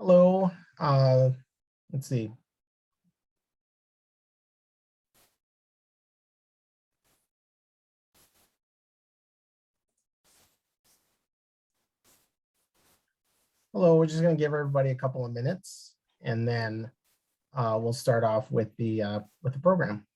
Hello, let's see. Hello, we're just gonna give everybody a couple of minutes and then we'll start off with the program.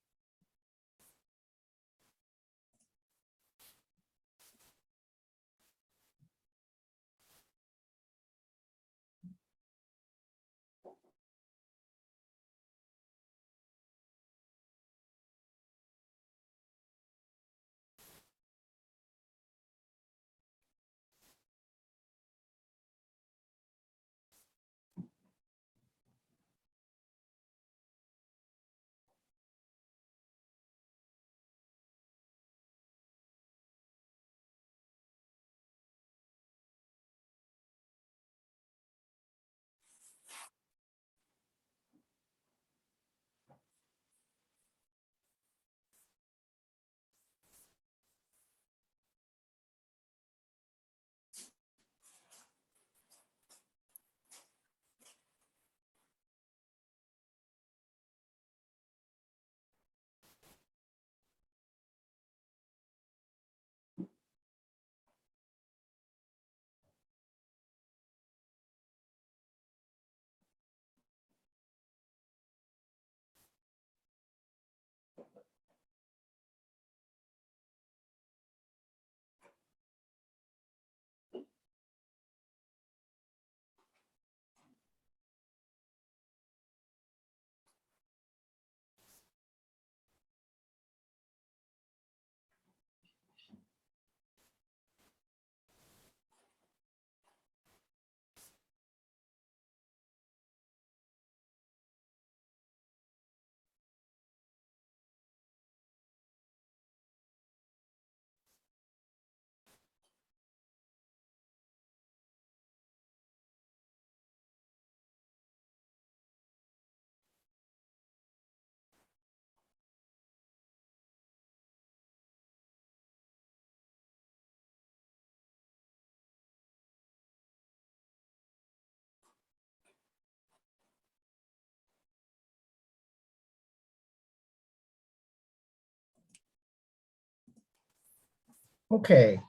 Okay,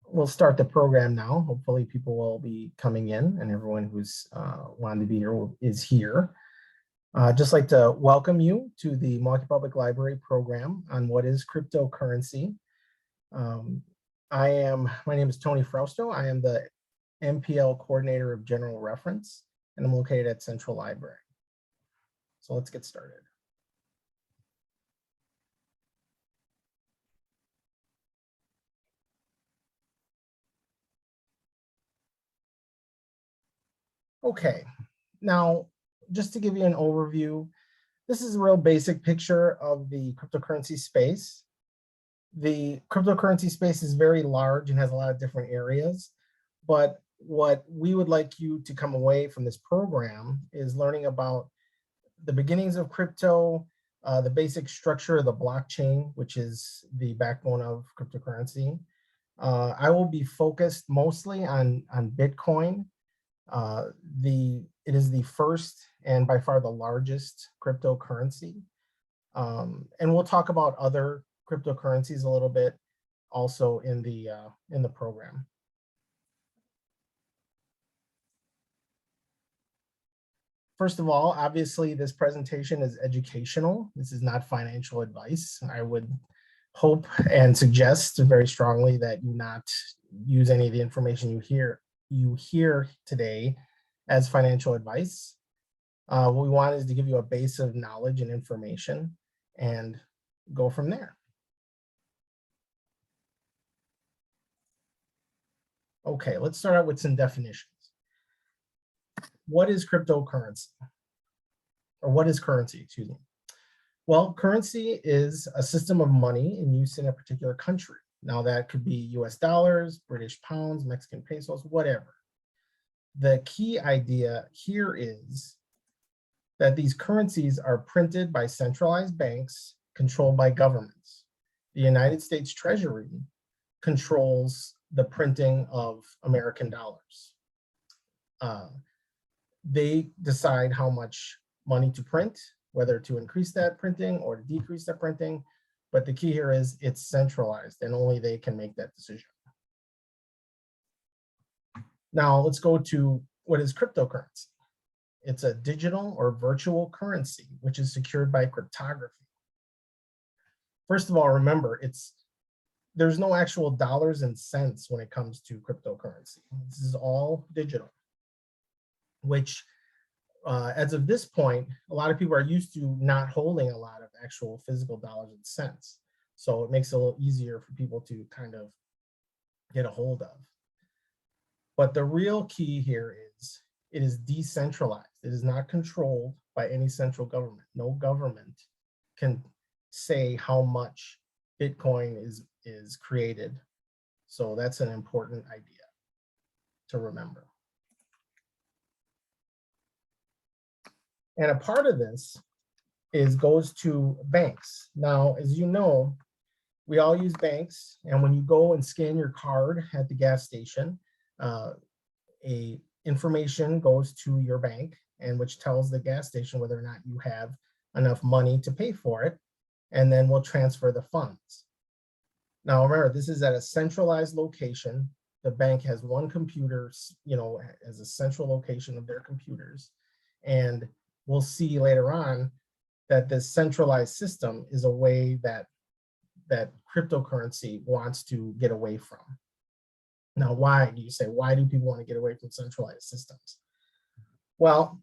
we'll start the program now. Hopefully people will be coming in and everyone who's wanted to be here is here. Just like to welcome you to the Multi-Public Library program on what is cryptocurrency. My name is Tony Frausto. I am the MPL Coordinator of General Reference, and I'm located at Central Library. So let's get started. Okay, now just to give you an overview, this is a real basic picture of the cryptocurrency space. The cryptocurrency space is very large and has a lot of different areas, but what we would like you to come away from this program is learning about the beginnings of crypto, the basic structure of the blockchain, which is the backbone of cryptocurrency. I will be focused mostly on Bitcoin. It is the first and by far the largest cryptocurrency. And we'll talk about other cryptocurrencies a little bit also in the program. First of all, obviously this presentation is educational. This is not financial advice. I would hope and suggest very strongly that you not use any of the information you hear today as financial advice. What we want is to give you a base of knowledge and information and go from there. Okay, let's start out with some definitions. What is cryptocurrency? Or what is currency, excuse me? Well, currency is a system of money in use in a particular country. Now that could be US dollars, British pounds, Mexican pesos, whatever. The key idea here is that these currencies are printed by centralized banks controlled by governments. The United States Treasury controls the printing of American dollars. they decide how much money to print, whether to increase that printing or to decrease that printing. But the key here is it's centralized and only they can make that decision. Now let's go to what is cryptocurrency. It's a digital or virtual currency, which is secured by cryptography. First of all, remember, there's no actual dollars and cents when it comes to cryptocurrency. This is all digital, which as of this point, a lot of people are used to not holding a lot of actual physical dollars and cents. So it makes it a little easier for people to kind of get a hold of. But the real key here is it is decentralized. It is not controlled by any central government. No government can say how much Bitcoin is created. So that's an important idea to remember. And a part of this goes to banks. Now, as you know, we all use banks, and when you go and scan your card at the gas station, information goes to your bank, and which tells the gas station whether or not you have enough money to pay for it, and then we'll transfer the funds. Now remember, this is at a centralized location. The bank has one computer, as a central location of their computers, and we'll see later on that this centralized system is a way that cryptocurrency wants to get away from. Now, why do you say, why do people want to get away from centralized systems? Well,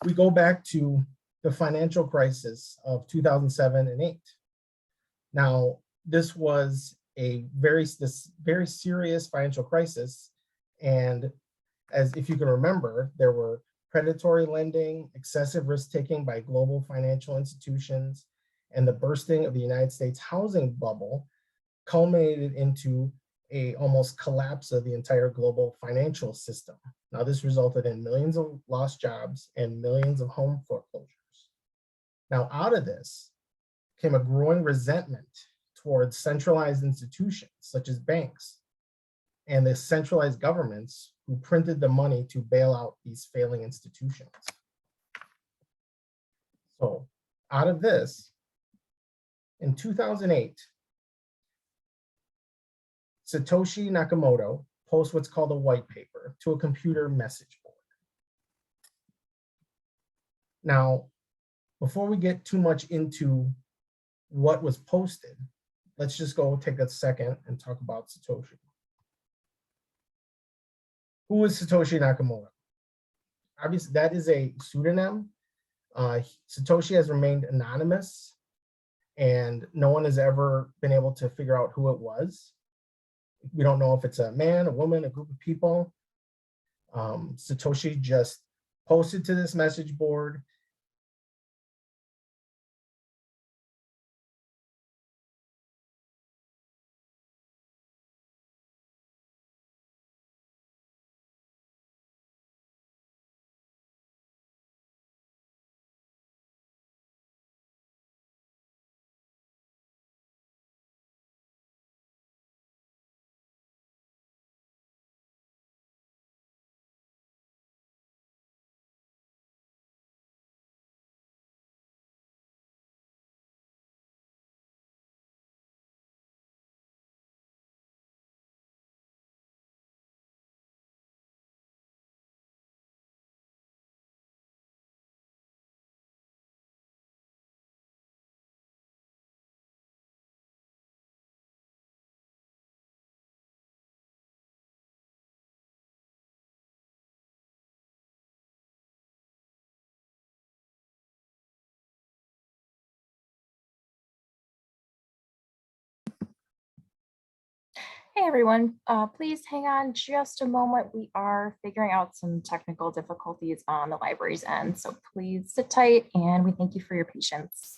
we go back to the financial crisis of 2007 and 8. Now, this was a very serious financial crisis. And as if you can remember, there were predatory lending, excessive risk-taking by global financial institutions, and the bursting of the United States housing bubble culminated into a almost collapse of the entire global financial system. Now, this resulted in millions of lost jobs and millions of home foreclosures. Now, out of this came a growing resentment towards centralized institutions such as banks and the centralized governments who printed the money to bail out these failing institutions. So out of this, in 2008, Satoshi Nakamoto posts what's called a white paper to a computer message board. Now, before we get too much into what was posted, let's just go take a second and talk about Satoshi. Who is Satoshi Nakamoto? Obviously, that is a pseudonym. Satoshi has remained anonymous, and no one has ever been able to figure out who it was. We don't know if it's a man, a woman, a group of people. Satoshi just posted to this message board. Hey everyone, please hang on just a moment. We are figuring out some technical difficulties on the library's end, so please sit tight and we thank you for your patience.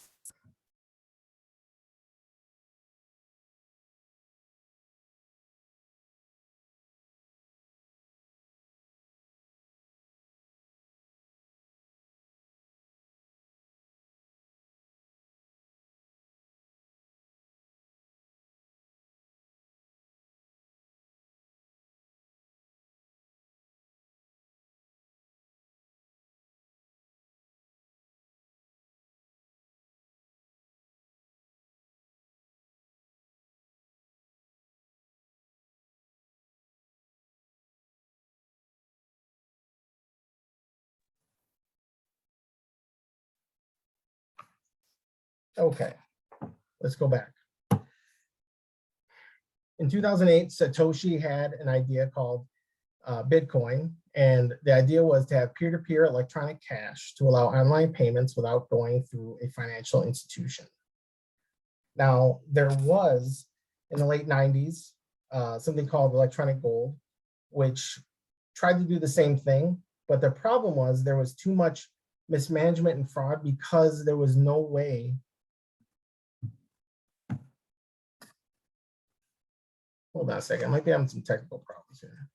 Okay, let's go back. In 2008, Satoshi had an idea called Bitcoin, and the idea was to have peer-to-peer electronic cash to allow online payments without going through a financial institution. Now, there was, in the late 90s, something called electronic gold, which tried to do the same thing, but the problem was there was too much mismanagement and fraud because there was no way. Hold on a second, I might be having some technical problems here.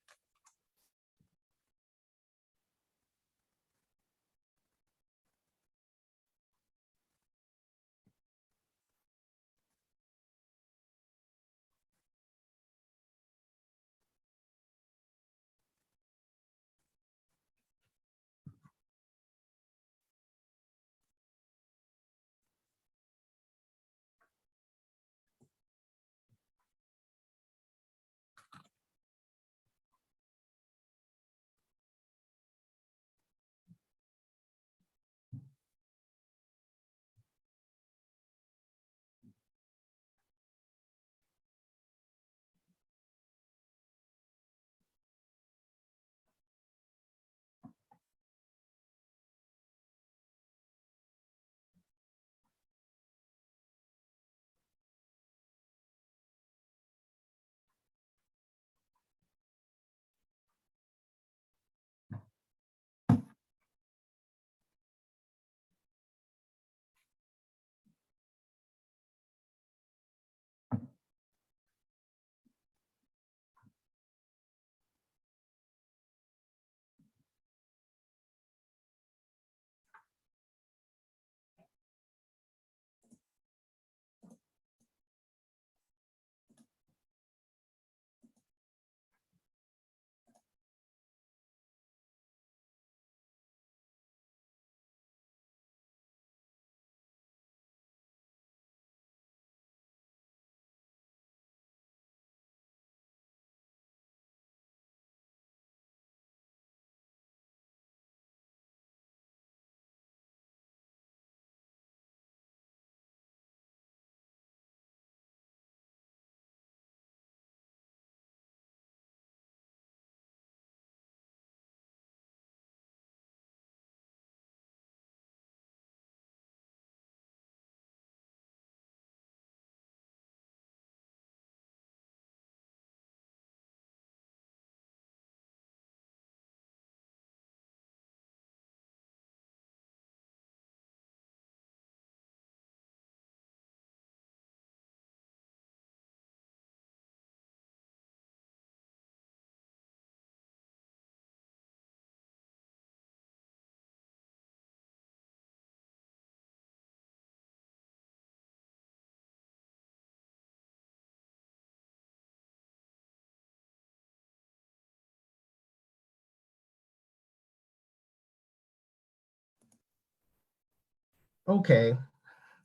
Okay,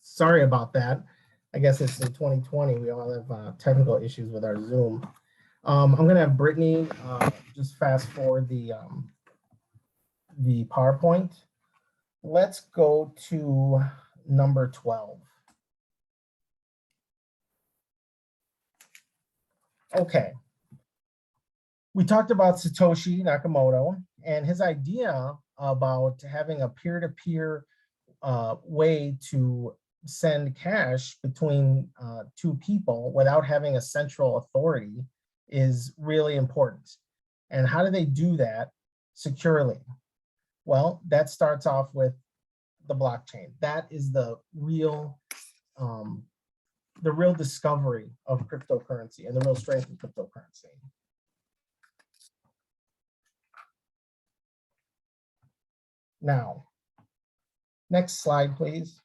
sorry about that. I guess it's in 2020, we all have technical issues with our Zoom. I'm gonna have Brittany just fast forward the PowerPoint. Let's go to number 12. Okay, we talked about Satoshi Nakamoto and his idea about having a peer-to-peer way to send cash between two people without having a central authority is really important. And how do they do that securely? Well, that starts off with the blockchain. That is the real discovery of cryptocurrency and the real strength of cryptocurrency. Now, next slide, please.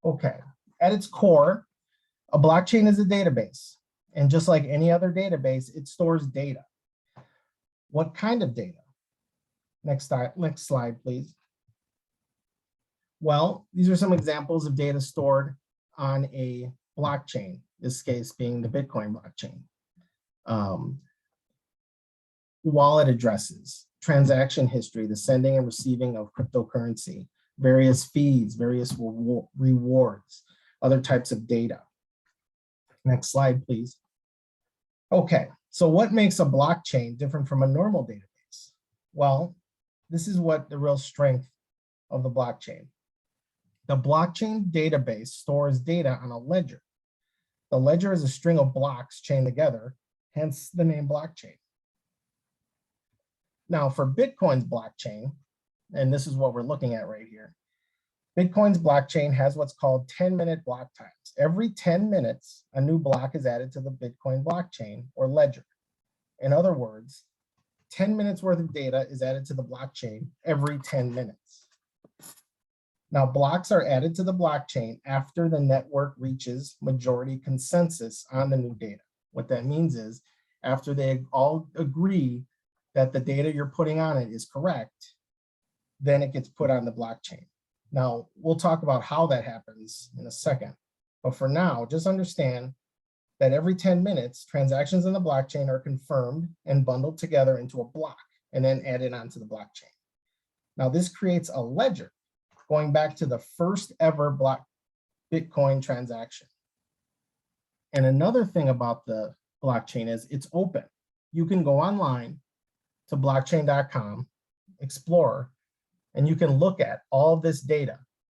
Okay, at its core, a blockchain is a database. And just like any other database, it stores data. What kind of data? Next slide, please. Well, these are some examples of data stored on a blockchain, this case being the Bitcoin blockchain. Wallet addresses, transaction history, the sending and receiving of cryptocurrency, various fees, various rewards, other types of data. Next slide, please. Okay, so what makes a blockchain different from a normal database? Well, this is what the real strength of the blockchain. The blockchain database stores data on a ledger. The ledger is a string of blocks chained together, hence the name blockchain. Now for Bitcoin's blockchain, and this is what we're looking at right here, Bitcoin's blockchain has what's called 10-minute block times. Every 10 minutes, a new block is added to the Bitcoin blockchain or ledger. In other words, 10 minutes worth of data is added to the blockchain every 10 minutes. Now, blocks are added to the blockchain after the network reaches majority consensus on the new data. What that means is after they all agree that the data you're putting on it is correct, then it gets put on the blockchain. Now, we'll talk about how that happens in a second. But for now, just understand that every 10 minutes, transactions in the blockchain are confirmed and bundled together into a block and then added onto the blockchain. Now, this creates a ledger going back to the first ever Bitcoin transaction. And another thing about the blockchain is it's open. You can go online to blockchain.com, explore, and you can look at all of this data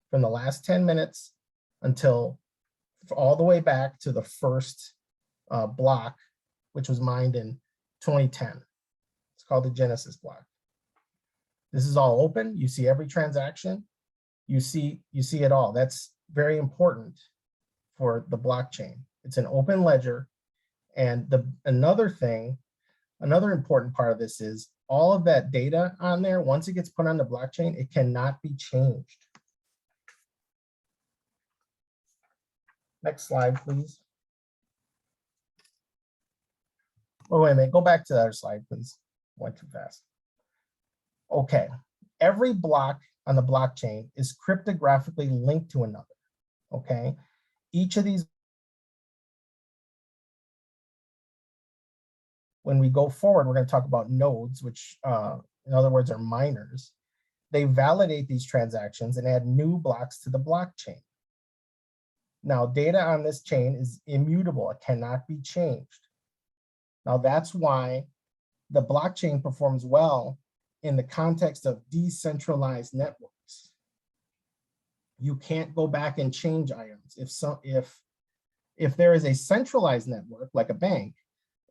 from the last 10 minutes until all the way back to the first block, which was mined in 2010. It's called the Genesis block. This is all open. You see every transaction. You see it all. That's very important for the blockchain. It's an open ledger. And another important part of this is all of that data on there, once it gets put on the blockchain, it cannot be changed. Next slide, please. Oh, wait a minute, go back to the other slide, please. Went too fast. Okay, every block on the blockchain is cryptographically linked to another, okay? Each of these, when we go forward, we're gonna talk about nodes, which in other words are miners. They validate these transactions and add new blocks to the blockchain. Now, data on this chain is immutable. It cannot be changed. Now, that's why the blockchain performs well in the context of decentralized networks. You can't go back and change items. If there is a centralized network, like a bank,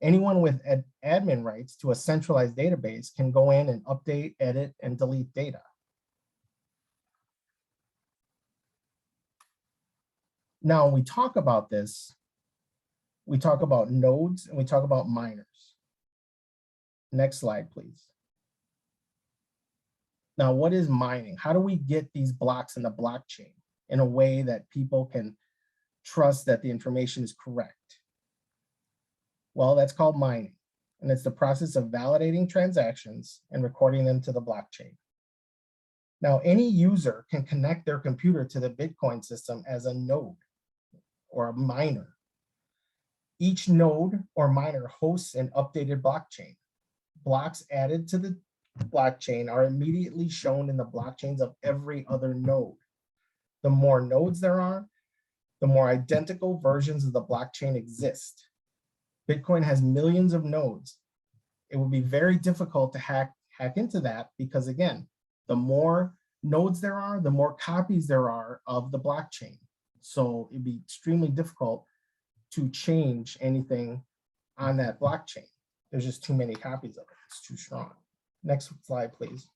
anyone with admin rights to a centralized database can go in and update, edit, and delete data. Now, when we talk about this, we talk about nodes and we talk about miners. Next slide, please. Now, what is mining? How do we get these blocks in the blockchain in a way that people can trust that the information is correct? Well, that's called mining, and it's the process of validating transactions and recording them to the blockchain. Now, any user can connect their computer to the Bitcoin system as a node or a miner. Each node or miner hosts an updated blockchain. Blocks added to the blockchain are immediately shown in the blockchains of every other node. The more nodes there are, the more identical versions of the blockchain exist. Bitcoin has millions of nodes. It will be very difficult to hack into that because, again, the more nodes there are, the more copies there are of the blockchain. So it'd be extremely difficult to change anything on that blockchain. There's just too many copies of it. It's too strong. Next slide, please.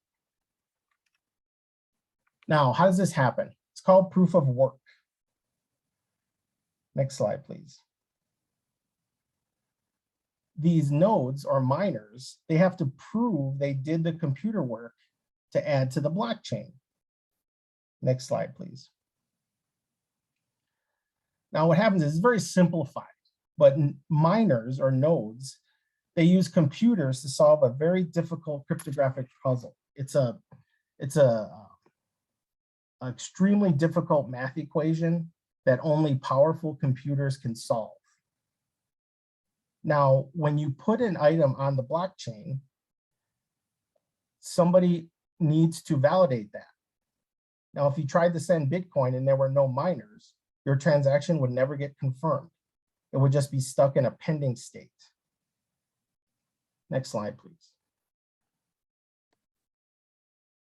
Now, how does this happen? It's called proof of work. Next slide, please. These nodes or miners, they have to prove they did the computer work to add to the blockchain. Next slide, please. Now, what happens is it's very simplified, but miners or nodes, they use computers to solve a very difficult cryptographic puzzle. It's a extremely difficult math equation that only powerful computers can solve. Now, when you put an item on the blockchain, somebody needs to validate that. Now, if you tried to send Bitcoin and there were no miners, your transaction would never get confirmed. It would just be stuck in a pending state. Next slide, please.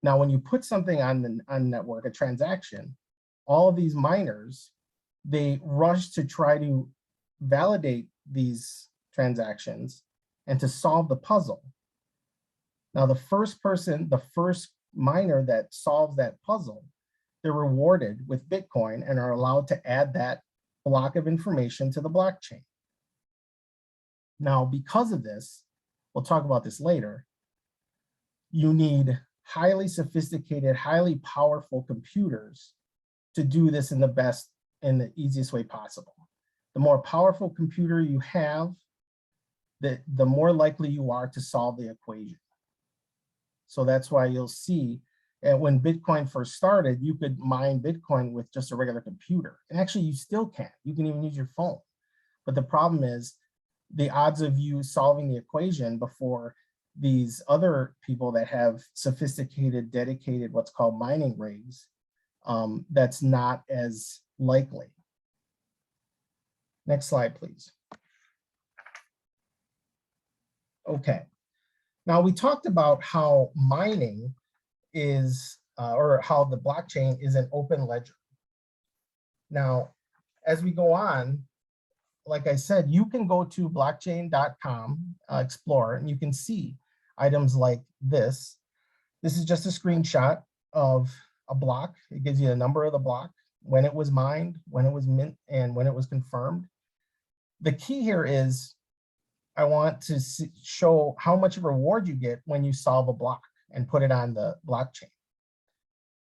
Now, when you put something on the network, a transaction, all of these miners, they rush to try to validate these transactions and to solve the puzzle. Now, the first miner that solves that puzzle, they're rewarded with Bitcoin and are allowed to add that block of information to the blockchain. Now, because of this, we'll talk about this later, you need highly sophisticated, highly powerful computers to do this in the easiest way possible. The more powerful computer you have, the more likely you are to solve the equation. So that's why you'll see when Bitcoin first started, you could mine Bitcoin with just a regular computer. And actually you still can. You can even use your phone. But the problem is the odds of you solving the equation before these other people that have sophisticated, dedicated, what's called mining rigs, that's not as likely. Next slide, please. Okay. Now we talked about how mining is, or how the blockchain is an open ledger. Now, as we go on, like I said, you can go to blockchain.com, explore, and you can see items like this. This is just a screenshot of a block. It gives you the number of the block, when it was mined, when it was mint, and when it was confirmed. The key here is I want to show how much of a reward you get when you solve a block and put it on the blockchain.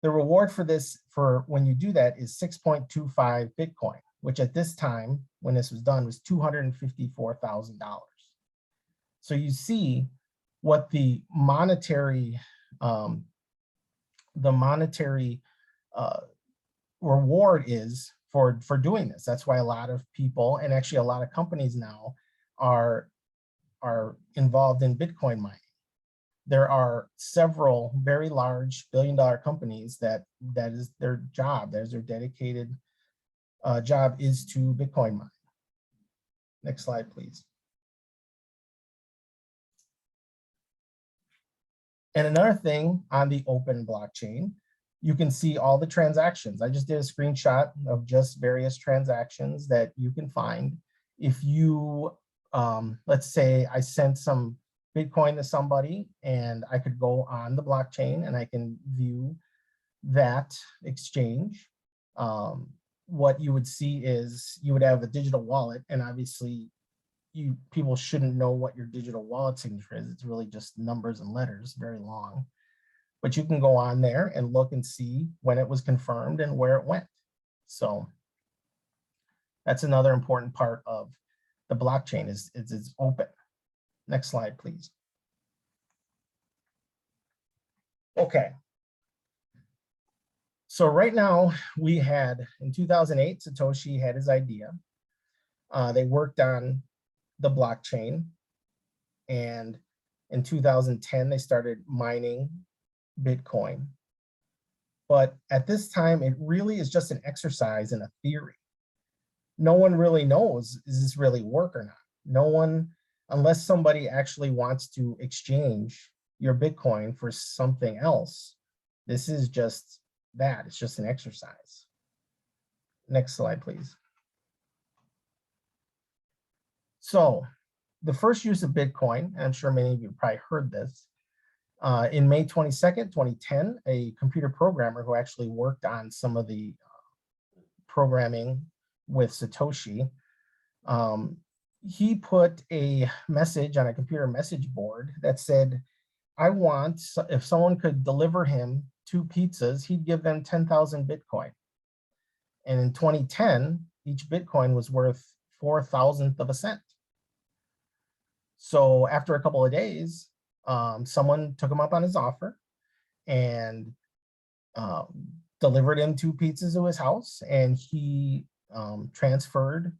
The reward for this, for when you do that, is 6.25 Bitcoin, which at this time, when this was done, was $254,000. So you see what the monetary reward is for doing this. That's why a lot of people, and actually a lot of companies now, are involved in Bitcoin mining. There are several very large billion-dollar companies that is their job, there's their dedicated job is to Bitcoin mine. Next slide, please. And another thing on the open blockchain, you can see all the transactions. I just did a screenshot of just various transactions that you can find. If you, let's say I sent some Bitcoin to somebody and I could go on the blockchain and I can view that exchange. What you would see is you would have a digital wallet, and obviously people shouldn't know what your digital wallet signature is. It's really just numbers and letters, very long. But you can go on there and look and see when it was confirmed and where it went. So that's another important part of the blockchain is it's open. Next slide, please. Okay. So right now we had, in 2008, Satoshi had his idea. They worked on the blockchain, and in 2010 they started mining Bitcoin. But at this time, it really is just an exercise in a theory. No one really knows, is this really work or not? No one, unless somebody actually wants to exchange your Bitcoin for something else, this is just that, it's just an exercise. Next slide, please. So the first use of Bitcoin, and I'm sure many of you probably heard this, in May 22nd, 2010, a computer programmer who actually worked on some of the programming with Satoshi, he put a message on a computer message board that said, I want, if someone could deliver him 2 pizzas, he'd give them 10,000 Bitcoin. And in 2010, each Bitcoin was worth 4,000th of a cent. So after a couple of days, someone took him up on his offer and delivered him 2 pizzas to his house, and he transferred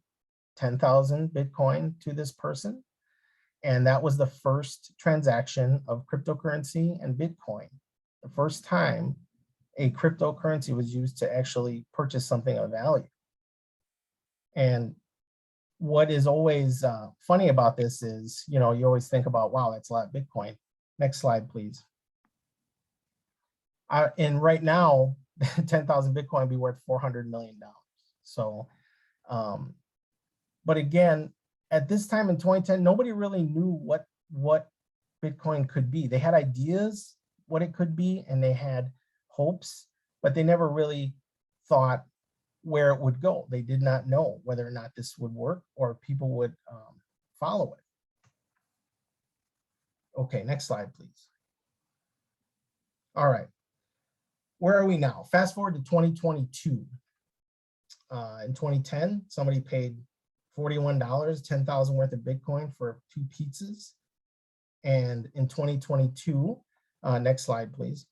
10,000 Bitcoin to this person. And that was the first transaction of cryptocurrency and Bitcoin. The first time a cryptocurrency was used to actually purchase something of value. And what is always funny about this is, you always think about, wow, that's a lot of Bitcoin. Next slide, please. And right now, 10,000 Bitcoin would be worth $400 million. So, but again, at this time in 2010, nobody really knew what Bitcoin could be. They had ideas what it could be, and they had hopes, but they never really thought where it would go. They did not know whether or not this would work or people would follow it. Okay, next slide, please. All right, where are we now? Fast forward to 2022. In 2010, somebody paid $41, 10,000 worth of Bitcoin for 2 pizzas. And in 2022, next slide, please.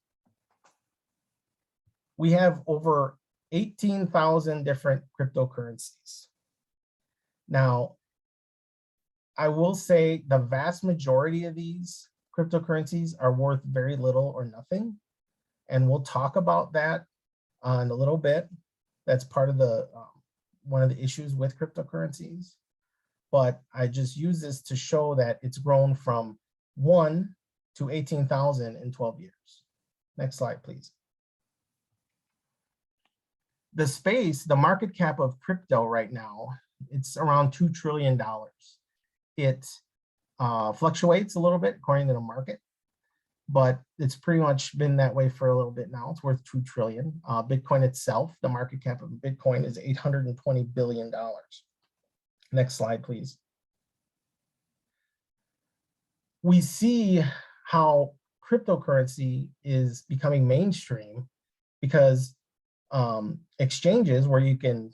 We have over 18,000 different cryptocurrencies. Now, I will say the vast majority of these cryptocurrencies are worth very little or nothing. And we'll talk about that in a little bit. That's part of the one of the issues with cryptocurrencies. But I just use this to show that it's grown from 1 to 18,000 in 12 years. Next slide, please. The space, the market cap of crypto right now, it's around $2 trillion. It fluctuates a little bit according to the market, but it's pretty much been that way for a little bit now. It's worth $2 trillion. Bitcoin itself, the market cap of Bitcoin is $820 billion. Next slide, please. We see how cryptocurrency is becoming mainstream because exchanges where you can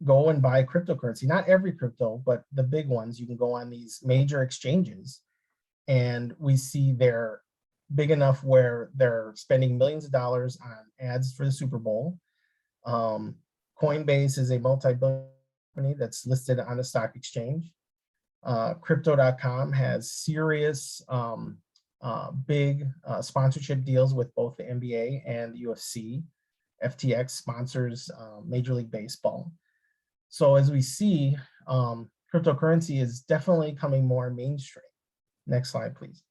go and buy cryptocurrency, not every crypto, but the big ones, you can go on these major exchanges, and we see they're big enough where they're spending millions of dollars on ads for the Super Bowl. Coinbase is a multi-billion company that's listed on a stock exchange. Crypto.com has serious big sponsorship deals with both the NBA and the UFC. FTX sponsors Major League Baseball. So as we see, cryptocurrency is definitely coming more mainstream. Next slide, please.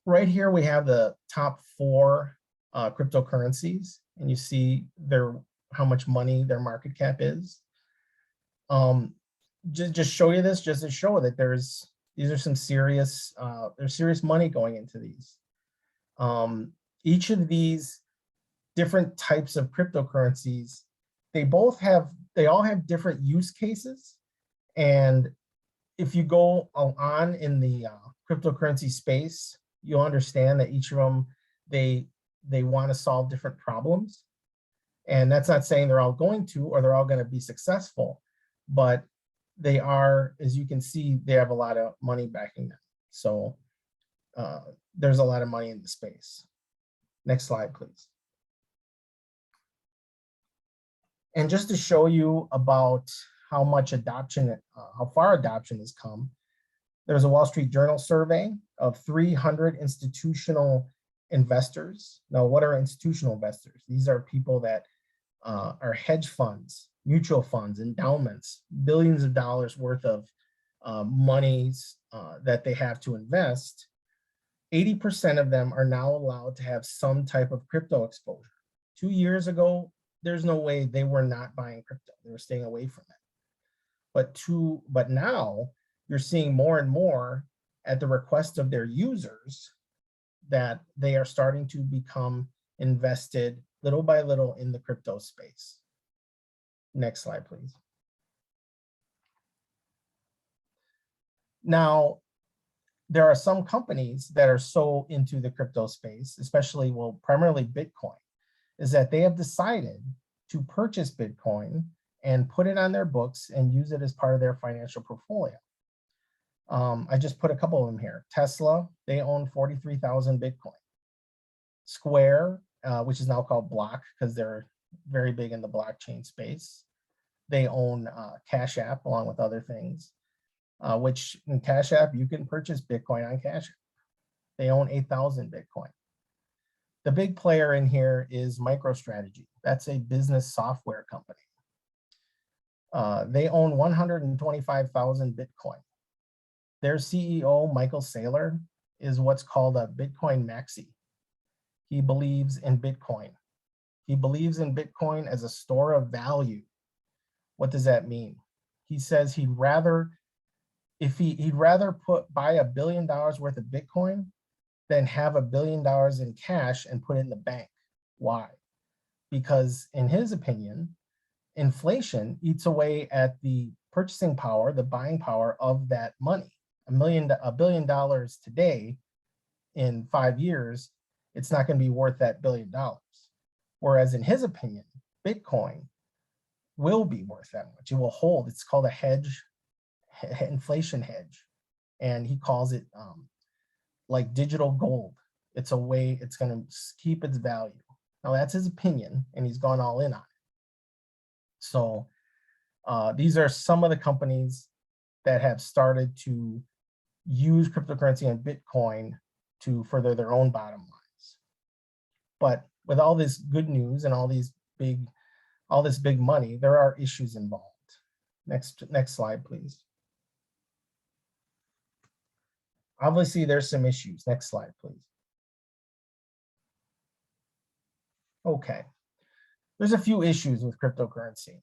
Right here, we have the top 4 cryptocurrencies, and you see how much money their market cap is. Just show you this, just to show that these are some serious, there's serious money going into these. Each of these different types of cryptocurrencies, they all have different use cases. And if you go on in the cryptocurrency space, you'll understand that each of them, they want to solve different problems. And that's not saying they're all going to, or they're all going to be successful, but they are, as you can see, they have a lot of money backing them. So there's a lot of money in the space. Next slide, please. And just to show you about how much adoption, how far adoption has come, there's a Wall Street Journal survey of 300 institutional investors. Now, what are institutional investors? These are people that are hedge funds, mutual funds, endowments, billions of dollars worth of monies that they have to invest. 80% of them are now allowed to have some type of crypto exposure. 2 years ago, there's no way they were not buying crypto. They were staying away from it. But now you're seeing more and more at the request of their users that they are starting to become invested little by little in the crypto space. Next slide, please. Now, there are some companies that are so into the crypto space, especially, well, primarily Bitcoin, is that they have decided to purchase Bitcoin and put it on their books and use it as part of their financial portfolio. I just put a couple of them here. Tesla, they own 43,000 Bitcoin. Square, which is now called Block because they're very big in the blockchain space. They own Cash App along with other things, which in Cash App, you can purchase Bitcoin on Cash App. They own 8,000 Bitcoin. The big player in here is MicroStrategy. That's a business software company. They own 125,000 Bitcoin. Their CEO, Michael Saylor, is what's called a Bitcoin maxi. He believes in Bitcoin. He believes in Bitcoin as a store of value. What does that mean? He says he'd rather buy $1 billion worth of Bitcoin than have $1 billion in cash and put it in the bank. Why? Because in his opinion, inflation eats away at the purchasing power, the buying power of that money. $1 billion today, in 5 years, it's not going to be worth that $1 billion. Whereas in his opinion, Bitcoin will be worth that much. It will hold. It's called a hedge, inflation hedge. And he calls it like digital gold. It's a way it's going to keep its value. Now that's his opinion, and he's gone all in on it. So these are some of the companies that have started to use cryptocurrency and Bitcoin to further their own bottom lines. But with all this good news and all this big money, there are issues involved. Next slide, please. Obviously, there's some issues. Next slide, please. Okay. There's a few issues with cryptocurrency.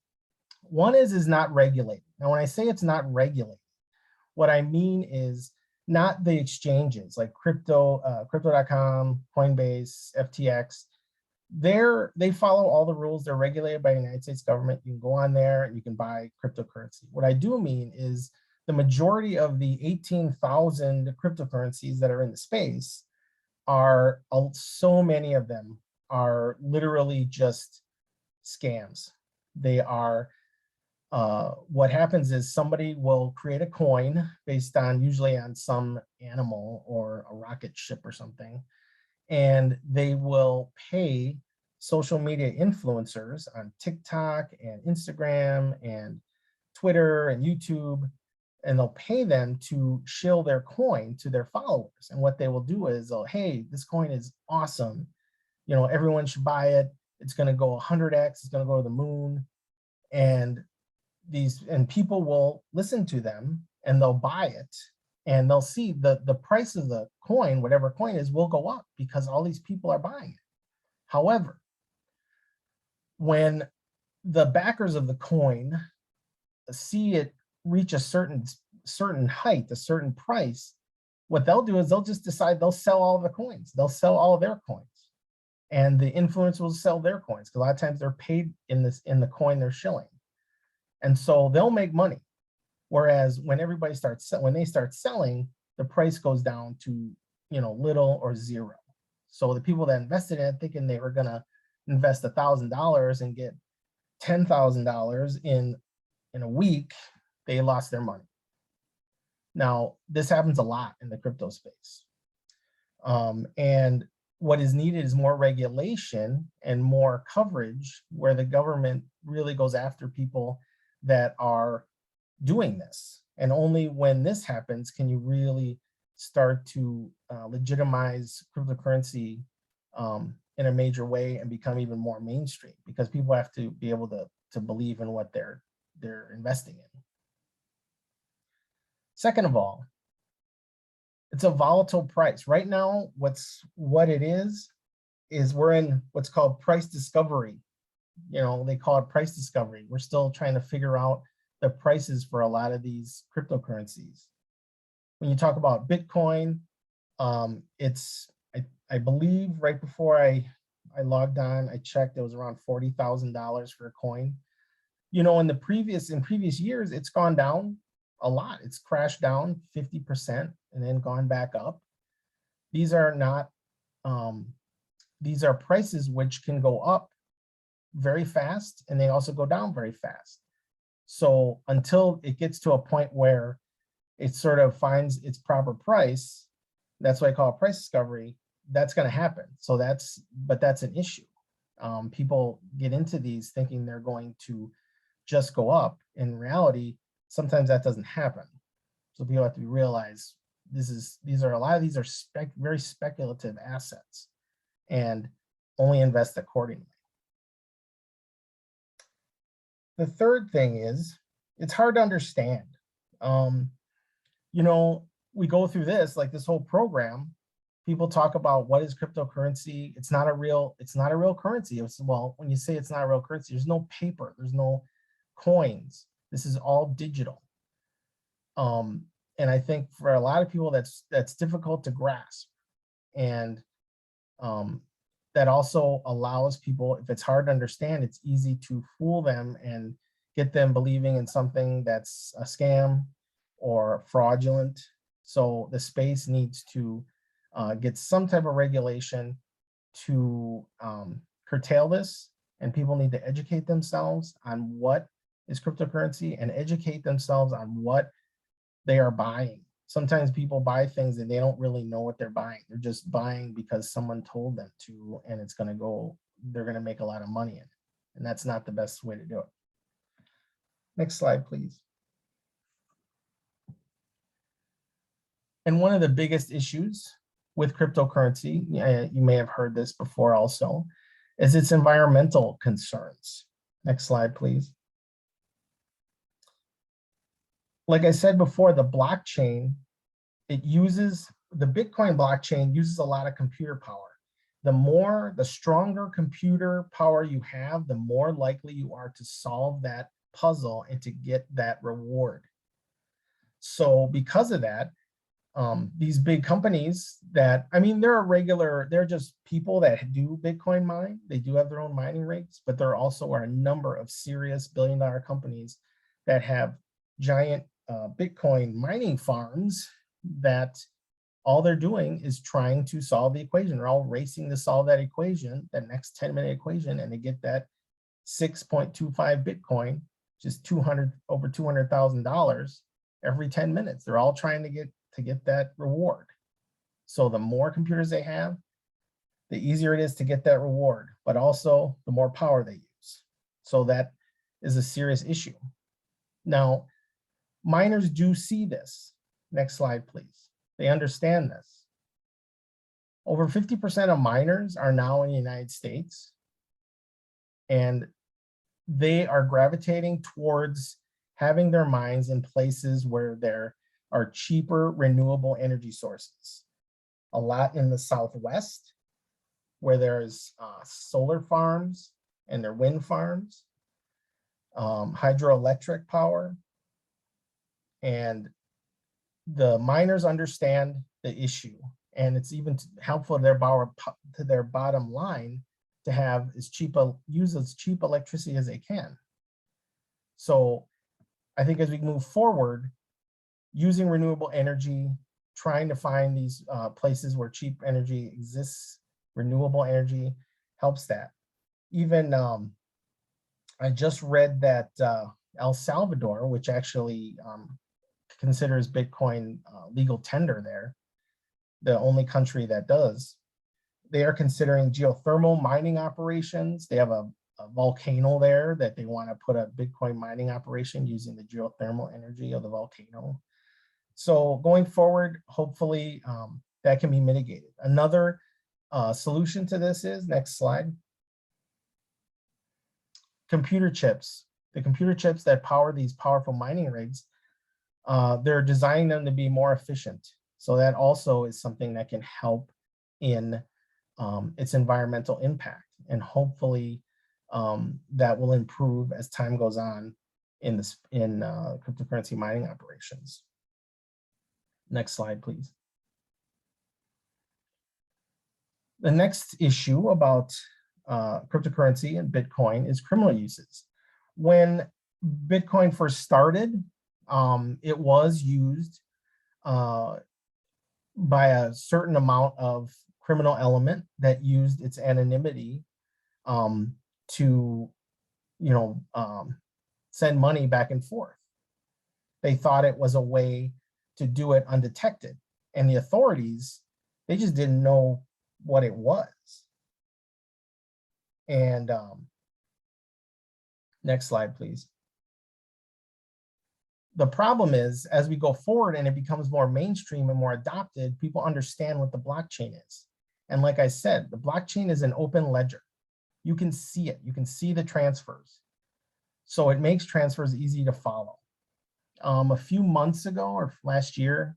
One is not regulated. Now, when I say it's not regulated, what I mean is not the exchanges like crypto.com, Coinbase, FTX. They follow all the rules. They're regulated by the United States government. You can go on there and you can buy cryptocurrency. What I do mean is the majority of the 18,000 cryptocurrencies that are in the space are, so many of them are literally just scams. They are, what happens is somebody will create a coin based on, usually on some animal or a rocket ship or something, and they will pay social media influencers on TikTok and Instagram and Twitter and YouTube, and they'll pay them to shill their coin to their followers. And what they will do is, hey, this coin is awesome. You know, everyone should buy it. It's going to go 100x. It's going to go to the moon. And people will listen to them and they'll buy it. And they'll see the price of the coin, whatever coin is, will go up because all these people are buying it. However, when the backers of the coin see it reach a certain height, a certain price, what they'll do is they'll just decide they'll sell all the coins. They'll sell all of their coins. And the influencers will sell their coins, because a lot of times they're paid in the coin they're shilling. And so they'll make money. Whereas when they start selling, the price goes down to, little or zero. So the people that invested in it thinking they were gonna invest $1,000 and get $10,000 in a week, they lost their money. Now, this happens a lot in the crypto space. And what is needed is more regulation and more coverage where the government really goes after people that are doing this. And only when this happens can you really start to legitimize cryptocurrency in a major way and become even more mainstream, because people have to be able to believe in what they're investing in. Second of all, it's a volatile price. Right now, what it is we're in what's called price discovery. They call it price discovery. We're still trying to figure out the prices for a lot of these cryptocurrencies. When you talk about Bitcoin, I believe right before I logged on, I checked, it was around $40,000 for a coin. In previous years, it's gone down a lot. It's crashed down 50% and then gone back up. These are not, these are prices which can go up very fast, and they also go down very fast. So until it gets to a point where it sort of finds its proper price, that's what I call price discovery, that's going to happen. So that's an issue. People get into these thinking they're going to just go up. In reality, sometimes that doesn't happen. So people have to realize these are a lot of these are very speculative assets, and only invest accordingly. The third thing is it's hard to understand. You know, we go through this, like this whole program, people talk about what is cryptocurrency. It's not a real currency. Well, when you say it's not a real currency, there's no paper, there's no coins. This is all digital. And I think for a lot of people that's difficult to grasp. And that also allows people, if it's hard to understand, it's easy to fool them and get them believing in something that's a scam or fraudulent. So the space needs to get some type of regulation to curtail this, and people need to educate themselves on what is cryptocurrency and educate themselves on what they are buying. Sometimes people buy things and they don't really know what they're buying. They're just buying because someone told them to, and it's going to go, they're going to make a lot of money in it. And that's not the best way to do it. Next slide, please. And one of the biggest issues with cryptocurrency, you may have heard this before also, is its environmental concerns. Next slide, please. Like I said before, the blockchain, the Bitcoin blockchain uses a lot of computer power. The stronger computer power you have, the more likely you are to solve that puzzle and to get that reward. So because of that, these big companies that, I mean, they're just people that do Bitcoin mine. They do have their own mining rigs, but there also are a number of serious billion-dollar companies that have giant Bitcoin mining farms that all they're doing is trying to solve the equation. They're all racing to solve that equation, that next 10-minute equation, and they get that 6.25 Bitcoin, which is over $200,000 every 10 minutes. They're all trying to get that reward. So the more computers they have, the easier it is to get that reward, but also the more power they use. So that is a serious issue. Now, miners do see this. Next slide, please. They understand this. Over 50% of miners are now in the United States, and they are gravitating towards having their mines in places where there are cheaper renewable energy sources. A lot in the Southwest, where there's solar farms and their wind farms, hydroelectric power. And the miners understand the issue, and it's even helpful to their bottom line to have use as cheap electricity as they can. So I think as we move forward, using renewable energy, trying to find these places where cheap energy exists, renewable energy helps that. Even I just read that El Salvador, which actually considers Bitcoin legal tender there, the only country that does, they are considering geothermal mining operations. They have a volcano there that they want to put a Bitcoin mining operation using the geothermal energy of the volcano. So going forward, hopefully that can be mitigated. Another solution to this is, next slide, computer chips. The computer chips that power these powerful mining rigs, they're designing them to be more efficient. So that also is something that can help in its environmental impact. And hopefully that will improve as time goes on in cryptocurrency mining operations. Next slide, please. The next issue about cryptocurrency and Bitcoin is criminal uses. When Bitcoin first started, it was used by a certain amount of criminal element that used its anonymity to, send money back and forth. They thought it was a way to do it undetected, and the authorities, they just didn't know what it was. And next slide, please. The problem is, as we go forward and it becomes more mainstream and more adopted, people understand what the blockchain is. And like I said, the blockchain is an open ledger. You can see it. You can see the transfers. So it makes transfers easy to follow. A few months ago or last year,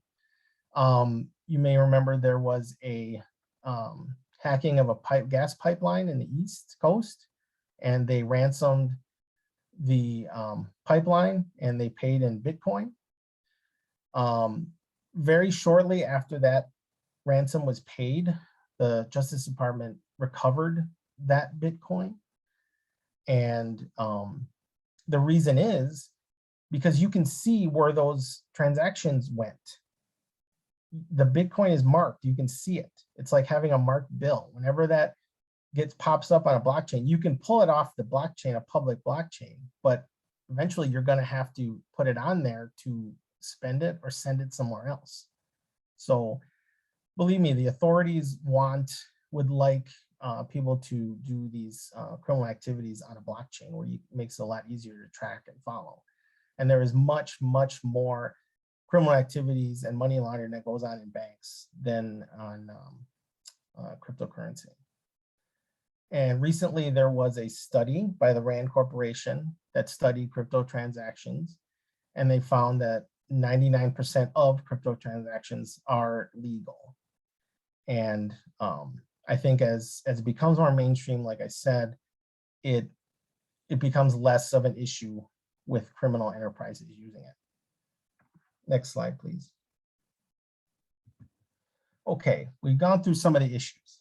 you may remember there was a hacking of a gas pipeline in the East Coast, and they ransomed the pipeline and they paid in Bitcoin. Very shortly after that ransom was paid, the Justice Department recovered that Bitcoin. And the reason is because you can see where those transactions went. The Bitcoin is marked, you can see it. It's like having a marked bill. Whenever that pops up on a blockchain, you can pull it off the blockchain, a public blockchain, but eventually you're going to have to put it on there to spend it or send it somewhere else. So believe me, the authorities would like people to do these criminal activities on a blockchain where it makes it a lot easier to track and follow. And there is much, much more criminal activities and money laundering that goes on in banks than on cryptocurrency. And recently there was a study by the Rand Corporation that studied crypto transactions, and they found that 99% of crypto transactions are legal. And I think as it becomes more mainstream, like I said, it becomes less of an issue with criminal enterprises using it. Next slide, please. Okay, we've gone through some of the issues.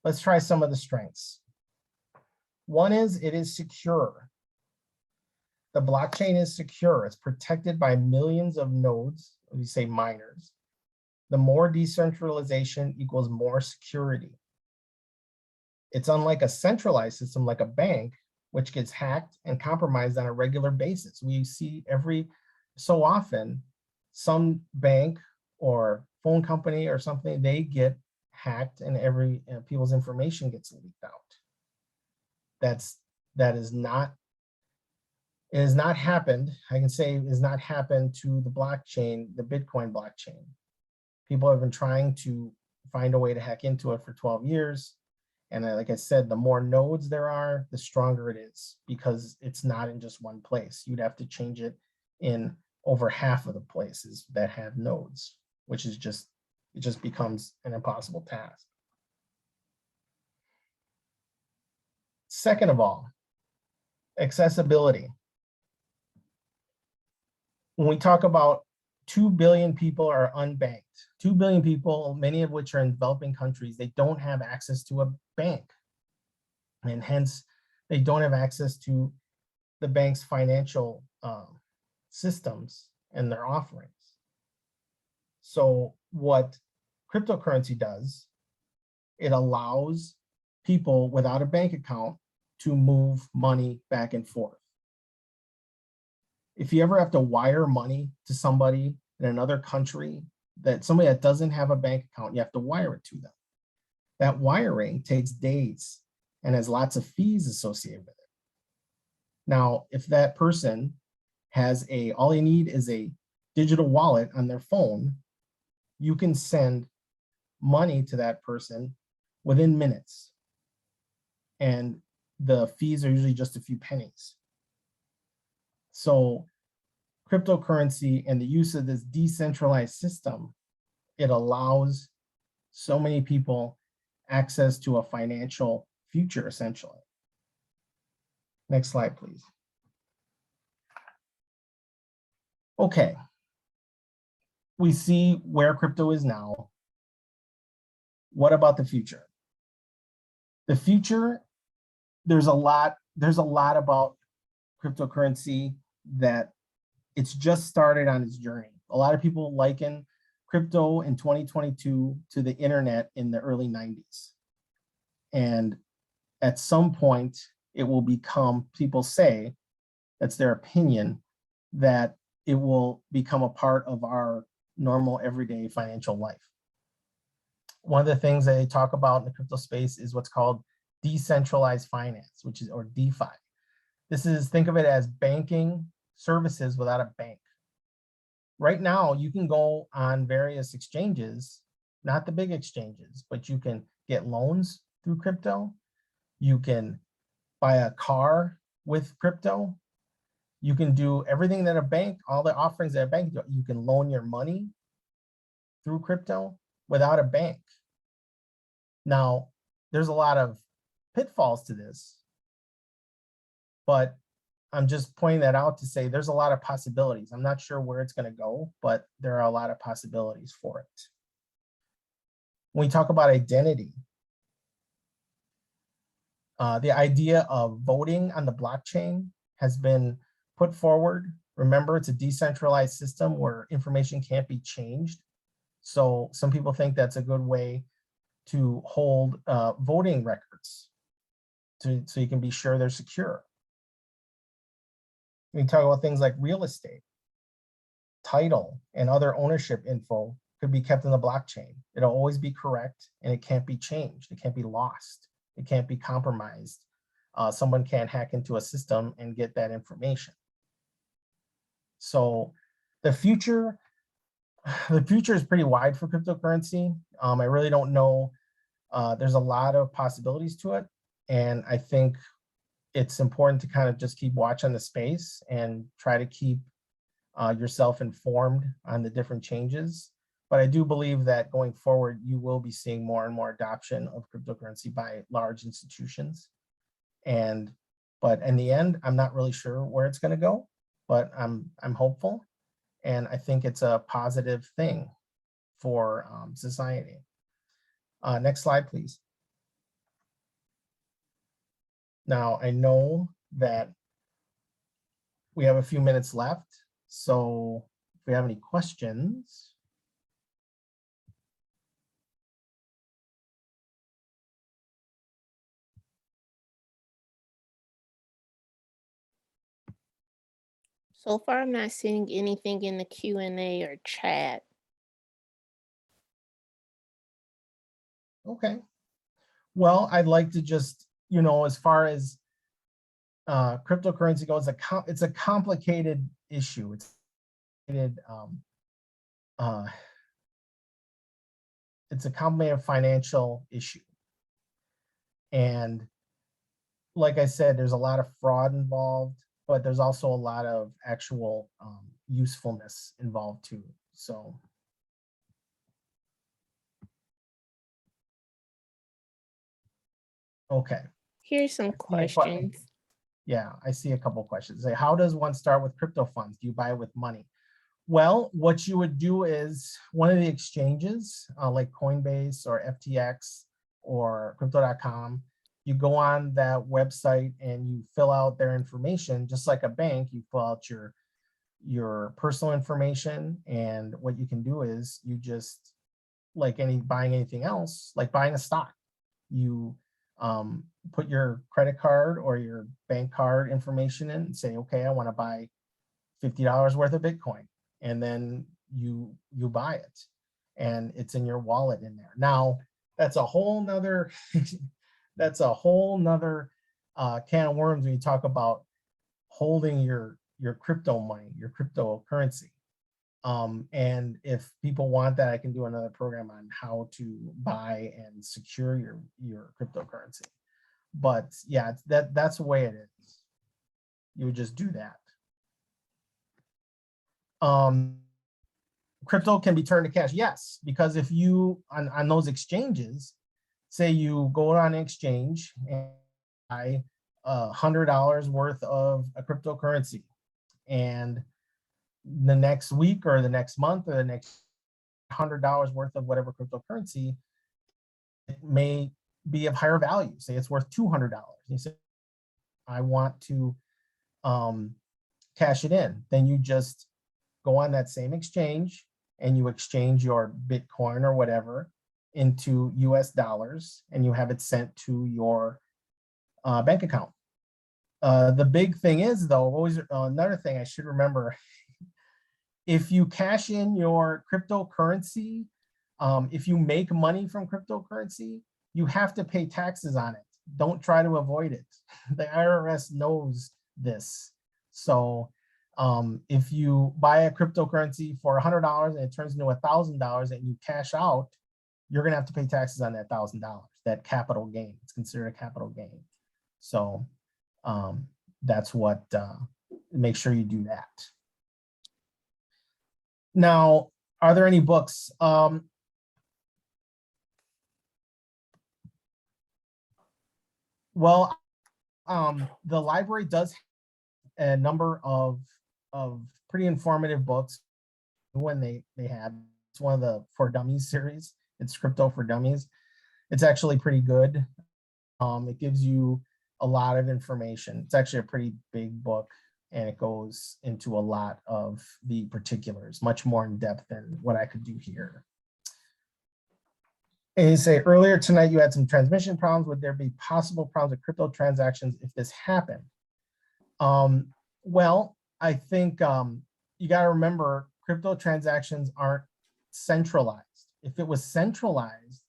Let's try some of the strengths. One is it is secure. The blockchain is secure. It's protected by millions of nodes, we say miners. The more decentralization equals more security. It's unlike a centralized system like a bank, which gets hacked and compromised on a regular basis. We see every so often some bank or phone company or something, they get hacked and people's information gets leaked out. It has not happened. I can say it has not happened to the blockchain, the Bitcoin blockchain. People have been trying to find a way to hack into it for 12 years. And like I said, the more nodes there are, the stronger it is because it's not in just one place. You'd have to change it in over half of the places that have nodes, which is it just becomes an impossible task. Second of all, accessibility. When we talk about 2 billion people are unbanked, 2 billion people, many of which are in developing countries, they don't have access to a bank. And hence, they don't have access to the bank's financial systems and their offerings. So what cryptocurrency does, it allows people without a bank account to move money back and forth. If you ever have to wire money to somebody in another country, somebody that doesn't have a bank account, you have to wire it to them. That wiring takes days and has lots of fees associated with it. Now, if that person has all they need is a digital wallet on their phone, you can send money to that person within minutes. And the fees are usually just a few pennies. So cryptocurrency and the use of this decentralized system, it allows so many people access to a financial future, essentially. Next slide, please. Okay. We see where crypto is now. What about the future? The future, there's a lot about cryptocurrency that it's just started on its journey. A lot of people liken crypto in 2022 to the internet in the early 90s. And at some point, it will become, people say, that's their opinion, that it will become a part of our normal everyday financial life. One of the things that they talk about in the crypto space is what's called decentralized finance, or DeFi. This is, think of it as banking services without a bank. Right now, you can go on various exchanges, not the big exchanges, but you can get loans through crypto. You can buy a car with crypto. You can do everything that a bank, all the offerings that a bank do. You can loan your money through crypto without a bank. Now, there's a lot of pitfalls to this, but I'm just pointing that out to say there's a lot of possibilities. I'm not sure where it's going to go, but there are a lot of possibilities for it. When we talk about identity, the idea of voting on the blockchain has been put forward. Remember, it's a decentralized system where information can't be changed. So some people think that's a good way to hold voting records so you can be sure they're secure. We talk about things like real estate, title, and other ownership info could be kept in the blockchain. It'll always be correct and it can't be changed. It can't be lost. It can't be compromised. Someone can't hack into a system and get that information. So the future is pretty wide for cryptocurrency. I really don't know. There's a lot of possibilities to it. And I think it's important to kind of just keep watching the space and try to keep yourself informed on the different changes. But I do believe that going forward, you will be seeing more and more adoption of cryptocurrency by large institutions. But in the end, I'm not really sure where it's going to go, but I'm hopeful. And I think it's a positive thing for society. Next slide, please. Now, I know that we have a few minutes left, so if we have any questions. So far, I'm not seeing anything in the Q&A or chat. Okay. Well, I'd like to just, as far as cryptocurrency goes, it's a complicated issue. It's a complicated financial issue. And like I said, there's a lot of fraud involved, but there's also a lot of actual usefulness involved too. So. Okay. Here's some questions. Yeah, I see a couple questions. Say, how does one start with crypto funds? Do you buy it with money? Well, what you would do is one of the exchanges like Coinbase or FTX or crypto.com, you go on that website and you fill out their information, just like a bank. You fill out your personal information, and what you can do is you just, like buying anything else, like buying a stock, you put your credit card or your bank card information in and say, okay, I want to buy $50 worth of Bitcoin. And then you buy it and it's in your wallet in there. Now, that's a whole nother, can of worms when you talk about holding your crypto money, your cryptocurrency. And if people want that, I can do another program on how to buy and secure your cryptocurrency. But yeah, that's the way it is. You would just do that. Crypto can be turned to cash, yes, because if you on those exchanges, say you go on an exchange and buy $100 worth of a cryptocurrency, and the next week or the next month or the next $100 worth of whatever cryptocurrency, it may be of higher value. Say it's worth $200. You say, I want to cash it in. Then you just go on that same exchange and you exchange your Bitcoin or whatever into US dollars, and you have it sent to your bank account. The big thing is, though, always another thing I should remember, if you cash in your cryptocurrency, if you make money from cryptocurrency, you have to pay taxes on it. Don't try to avoid it. The IRS knows this. So If you buy a cryptocurrency for $100 and it turns into $1,000 and you cash out, you're gonna have to pay taxes on that $1,000, that capital gain. It's considered a capital gain. So that's what, make sure you do that. Now, are there any books? Well, the library does a number of pretty informative books. When they have, it's one of the For Dummies series. It's Crypto for Dummies. It's actually pretty good. It gives you a lot of information. It's actually a pretty big book, and it goes into a lot of the particulars, much more in depth than what I could do here. And you say earlier tonight you had some transmission problems. Would there be possible problems with crypto transactions if this happened? Well, I think you got to remember crypto transactions aren't centralized. If it was centralized,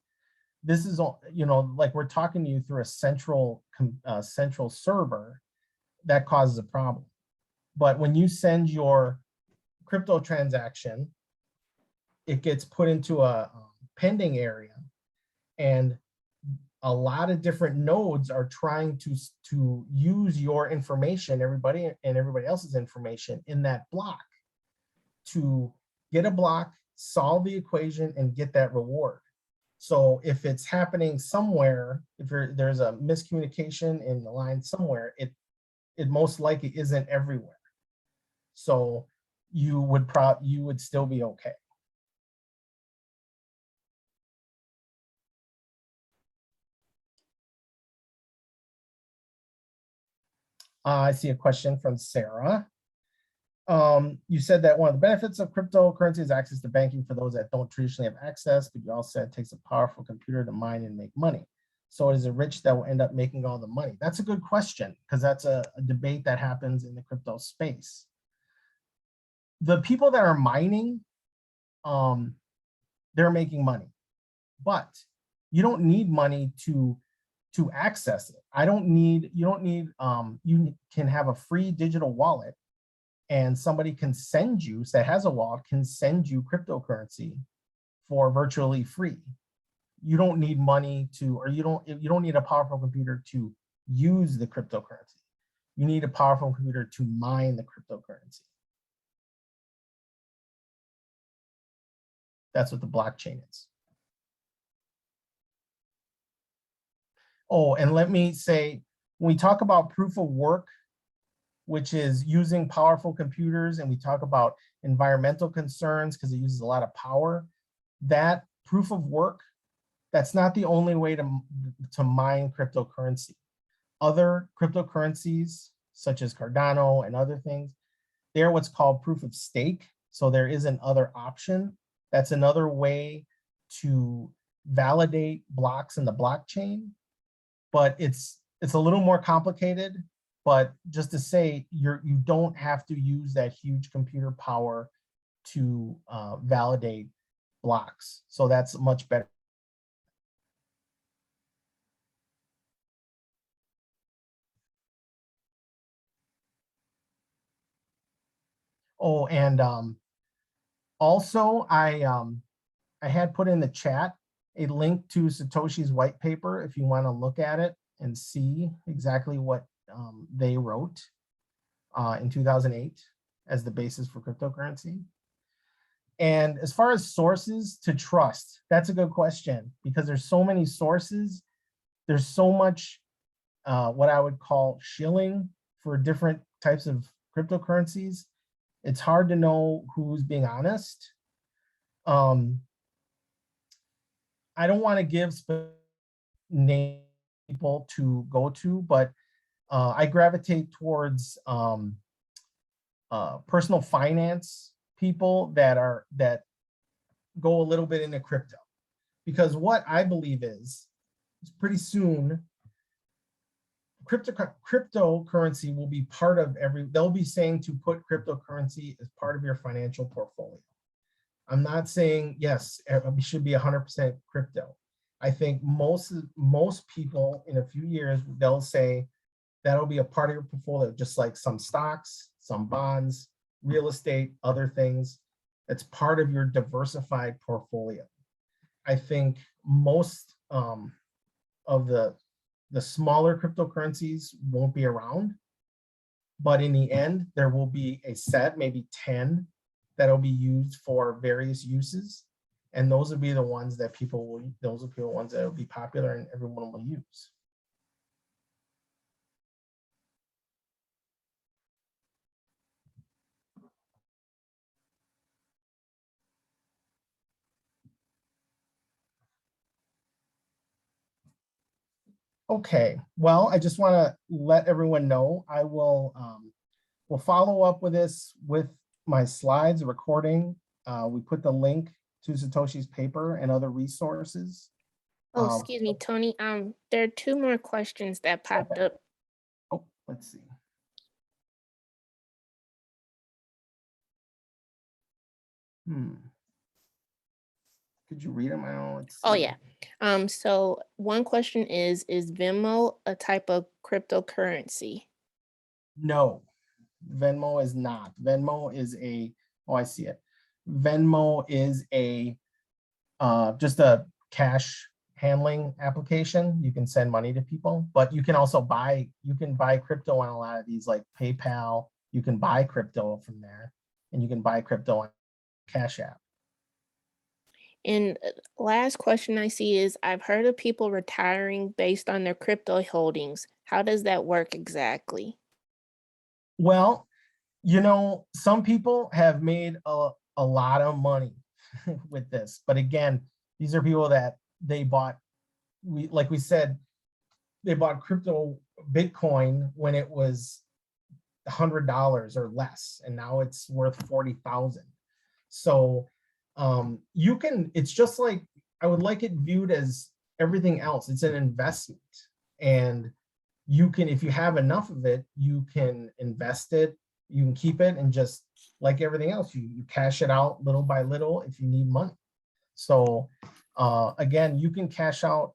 this is, you know, like we're talking to you through a central server, that causes a problem. But when you send your crypto transaction, it gets put into a pending area, and a lot of different nodes are trying to use your information, everybody else's information in that block, to get a block, solve the equation, and get that reward. So if it's happening somewhere, if there's a miscommunication in the line somewhere, it most likely isn't everywhere. So you would still be okay. I see a question from Sarah. You said that one of the benefits of cryptocurrency is access to banking for those that don't traditionally have access, but you also said it takes a powerful computer to mine and make money. So is it rich that will end up making all the money? That's a good question, because that's a debate that happens in the crypto space. The people that are mining, they're making money, but you don't need money to access it. You can have a free digital wallet, and somebody can send you, that has a wallet, can send you cryptocurrency for virtually free. You don't need money to, or you don't need a powerful computer to use the cryptocurrency. You need a powerful computer to mine the cryptocurrency. That's what the blockchain is. Oh, and let me say, when we talk about proof of work, which is using powerful computers, and we talk about environmental concerns because it uses a lot of power, that proof of work, that's not the only way to mine cryptocurrency. Other cryptocurrencies, such as Cardano and other things, they're what's called proof of stake. So there is another option. That's another way to validate blocks in the blockchain, but it's a little more complicated. But just to say, you don't have to use that huge computer power to validate blocks. So that's much better. Oh, and also I had put in the chat a link to Satoshi's white paper if you want to look at it and see exactly what they wrote in 2008 as the basis for cryptocurrency. And as far as sources to trust, that's a good question, because there's so many sources. There's so much what I would call shilling for different types of cryptocurrencies. It's hard to know who's being honest. I don't want to give name people to go to, but I gravitate towards personal finance people that go a little bit into crypto, because what I believe is pretty soon cryptocurrency will be part of they'll be saying to put cryptocurrency as part of your financial portfolio. I'm not saying, yes, it should be 100% crypto. I think most people in a few years, they'll say that'll be a part of your portfolio, just like some stocks, some bonds, real estate, other things. It's part of your diversified portfolio. I think most of the smaller cryptocurrencies won't be around, but in the end, there will be a set, maybe 10, that'll be used for various uses. And those will be the ones that those will be the ones that will be popular and everyone will use. Okay, well, I just want to let everyone know I will follow up with this with my slides recording. We put the link to Satoshi's paper and other resources. Oh, excuse me, Tony. There are 2 more questions that popped up. Oh, let's see. Could you read them out? Let's Oh, see. yeah. So one question is Venmo a type of cryptocurrency? No, Venmo is not. Venmo is oh, I see it. Venmo is just a cash handling application. You can send money to people, but you can also buy crypto on a lot of these, like PayPal. You can buy crypto from there, and you can buy crypto on Cash App. And last question I see is I've heard of people retiring based on their crypto holdings. How does that work exactly? Well, some people have made a lot of money with this, but again, these are people that they bought, like we said, they bought crypto Bitcoin when it was $100 or less, and now it's worth 40,000. So it's just like, I would like it viewed as everything else. It's an investment, and you can, if you have enough of it, you can invest it, you can keep it, and just like everything else, you cash it out little by little if you need money. So again, you can cash out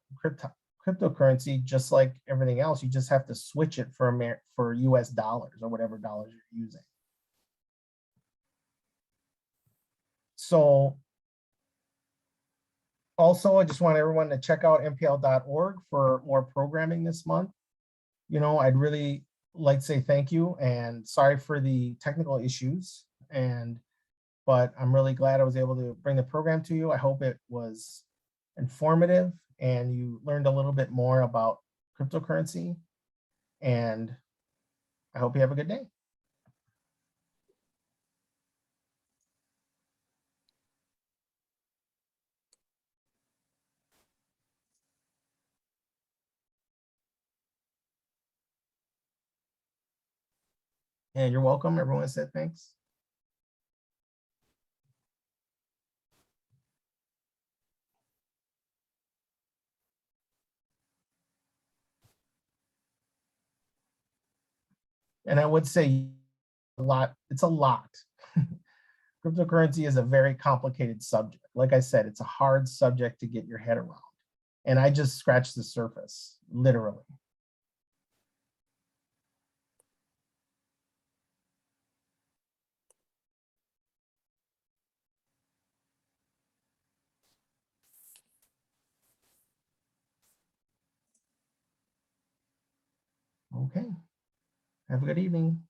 cryptocurrency just like everything else. You just have to switch it for US dollars or whatever dollars you're using. So also, I just want everyone to check out mpl.org for more programming this month. I'd really like to say thank you and sorry for the technical issues, but I'm really glad I was able to bring the program to you. I hope it was informative and you learned a little bit more about cryptocurrency, and I hope you have a good day. And you're welcome. Everyone said thanks. And I would say it's a lot. Cryptocurrency is a very complicated subject. Like I said, it's a hard subject to get your head around. And I just scratched the surface, literally. Okay. Have a good evening.